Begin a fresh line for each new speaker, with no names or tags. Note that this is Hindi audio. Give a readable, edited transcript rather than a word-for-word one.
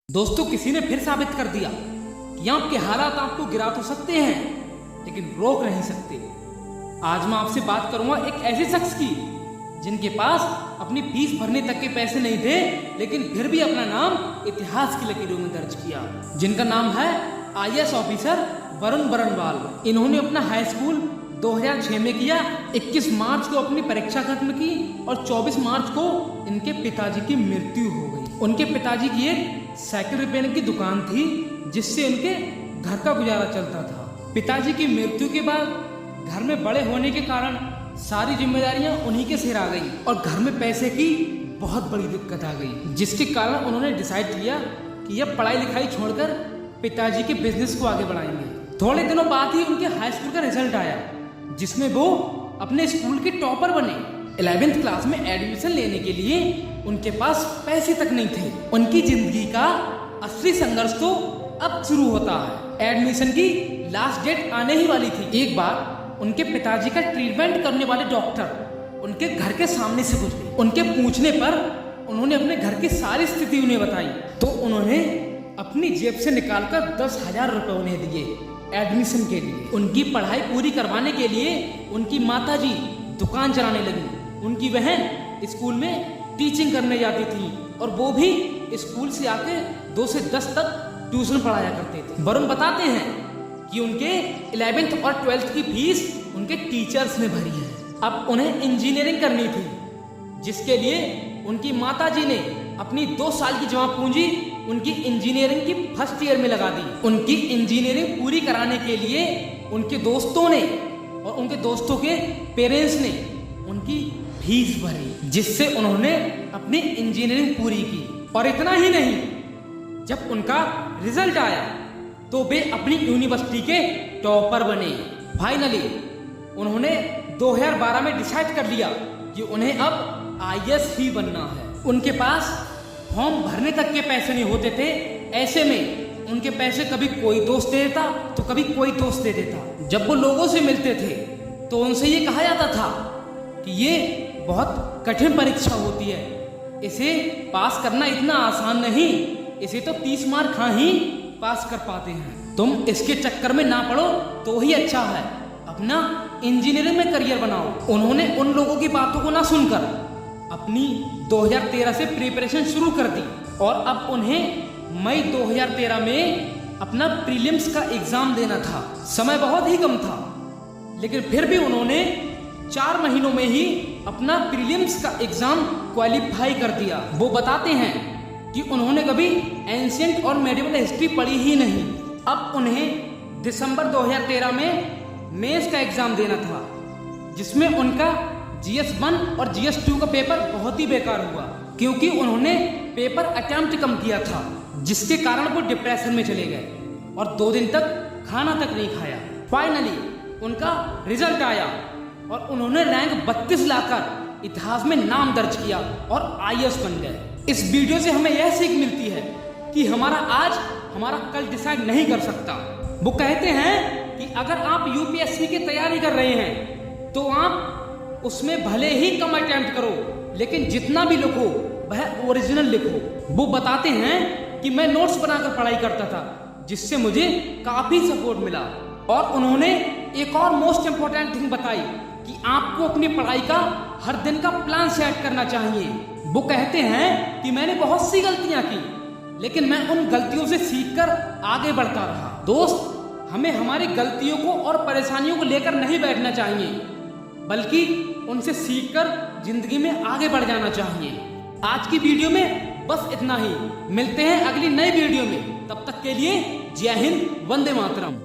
दोस्तों, किसी ने फिर साबित कर दिया कि आपके हालात आपको गिरा तो सकते हैं लेकिन रोक नहीं सकते। आज मैं आपसे बात करूंगा एक ऐसे शख्स की जिनके पास अपनी फीस भरने तक के पैसे नहीं थे, लेकिन फिर भी अपना नाम इतिहास की लकीरों में दर्ज किया। जिनका नाम है IAS ऑफिसर वरुण बरनवाल। इन्होंने अपना हाई स्कूल 2006 में किया। 21 मार्च को अपनी परीक्षा खत्म की और 24 मार्च को इनके पिताजी की मृत्यु हो गई। उनके पिताजी की एक साइकिल रिपेयरिंग की दुकान थी जिससे उनके घर का गुजारा चलता था। पिताजी की मृत्यु के बाद घर में बड़े होने के कारण सारी जिम्मेदारियां उन्हीं के सिर आ गई और घर में पैसे की बहुत बड़ी दिक्कत आ गई, जिसके कारण उन्होंने डिसाइड किया कि यह पढ़ाई लिखाई छोड़कर पिताजी के बिजनेस को आगे बढ़ाएंगे। थोड़े दिनों बाद ही उनके हाई स्कूल का रिजल्ट आया जिसमें वो अपने स्कूल के टॉपर बने। 11th क्लास में एडमिशन लेने के लिए उनके पास पैसे तक नहीं थे। उनकी जिंदगी का असली संघर्ष तो अब शुरू होता है। एडमिशन की लास्ट डेट आने ही वाली थी। एक बार उनके पिताजी का ट्रीटमेंट करने वाले डॉक्टर उनके घर के सामने से गुजरे। उनके पूछने पर उन्होंने अपने घर की सारी स्थिति उन्हें बताई तो उन्होंने अपनी जेब से निकालकर 10,000 रुपए उन्हें दिए एडमिशन के लिए। उनकी पढ़ाई पूरी करवाने के लिए उनकी माताजी दुकान चलाने लगी। उनकी बहन स्कूल में टीचिंग करने जाती थी और वो भी स्कूल से आके 2 से 10 तक ट्यूशन पढ़ाया करते थे। वरुण बताते हैं कि उनके 11th और 12th की फीस उनके टीचर्स ने भरी है। अब उन्हें इंजीनियरिंग करनी थी, जिसके लिए उनकी माताजी ने अपनी 2 साल की जमा पूंजी उनकी इंजीनियरिंग की फर्स्ट ईयर में लगा दी। उनकी इंजीनियरिंग पूरी कराने के लिए उनके दोस्तों ने और उनके दोस्तों के पेरेंट्स ने उनकी फीस भरी, जिससे उन्होंने अपनी इंजीनियरिंग पूरी की। और इतना ही नहीं, जब उनका रिजल्ट आया तो वे अपनी यूनिवर्सिटी के टॉपर बने। फाइनली उन्होंने 2012 में डिसाइड कर लिया कि उन्हें अब IAS ही बनना है। उनके पास फॉर्म भरने तक के पैसे नहीं होते थे। ऐसे में उनके पैसे कभी कोई दोस्त दे देता तो कभी कोई दोस्त दे देता। जब वो लोगों से मिलते थे तो उनसे ये कहा जाता था कि ये बहुत कठिन परीक्षा होती है, इसे पास करना इतना आसान नहीं, इसे तो 30 मार्क हाँ ही पास कर पाते हैं। तुम इसके चक्कर में ना पड़ो तो ही अच्छा है, अपना इंजीनियरिंग में करियर बनाओ। उन्होंने उन लोगों की बातों को ना सुनकर अपनी 2013 से प्रिपरेशन शुरू कर दी और अब उन्हें मई 2013 में अपना प्रीलिम्स का एग्जाम देना था। समय बहुत ही कम था, लेकिन फिर भी उन्होंने 4 महीनों में ही अपना प्रीलिम्स का एग्जाम क्वालिफाई कर दिया। वो बताते हैं कि उन्होंने कभी एंशिएंट और मेडिवल हिस्ट्री पढ़ी ही नहीं। अब उन्हें दिसंबर 2013 में मेंस का एग्जाम देना था, जिसमें उनका GS 1 और GS 2 का पेपर बहुत ही बेकार हुआ, क्योंकि उन्होंने पेपर अटेम्प्ट कम किया था, जिसके कारण वो डिप्रेशन में चले गए और 2 दिन तक खाना तक नहीं खाया। फाइनली उनका रिजल्ट आया और उन्होंने रैंक 32 लाकर इतिहास में नाम दर्ज किया और IAS बन गए। इस वीडियो से हमें यह सीख मिलती है कि हमारा आज हमारा कल डिसाइड नहीं कर सकता। वो कहते हैं कि अगर आप UPSC की तैयारी कर रहे हैं तो आप उसमें भले ही कम अटेम्प्ट करो, लेकिन जितना भी लिखो वह ओरिजिनल लिखो। वो बताते हैं कि मैं नोट्स बनाकर पढ़ाई करता था, जिससे मुझे काफी सपोर्ट मिला। और उन्होंने एक और मोस्ट इंपोर्टेंट थिंग बताई कि आपको अपनी पढ़ाई का हर दिन का प्लान सेट करना चाहिए। वो कहते हैं कि मैंने बहुत सी गलतियां की, लेकिन मैं उन गलतियों से सीखकर आगे बढ़ता रहा। दोस्त, हमें हमारी गलतियों को और परेशानियों को लेकर नहीं बैठना चाहिए, बल्कि उनसे सीखकर जिंदगी में आगे बढ़ जाना चाहिए। आज की वीडियो में बस इतना ही। मिलते हैं अगली नई वीडियो में, तब तक के लिए जय हिंद, वंदे मातरम।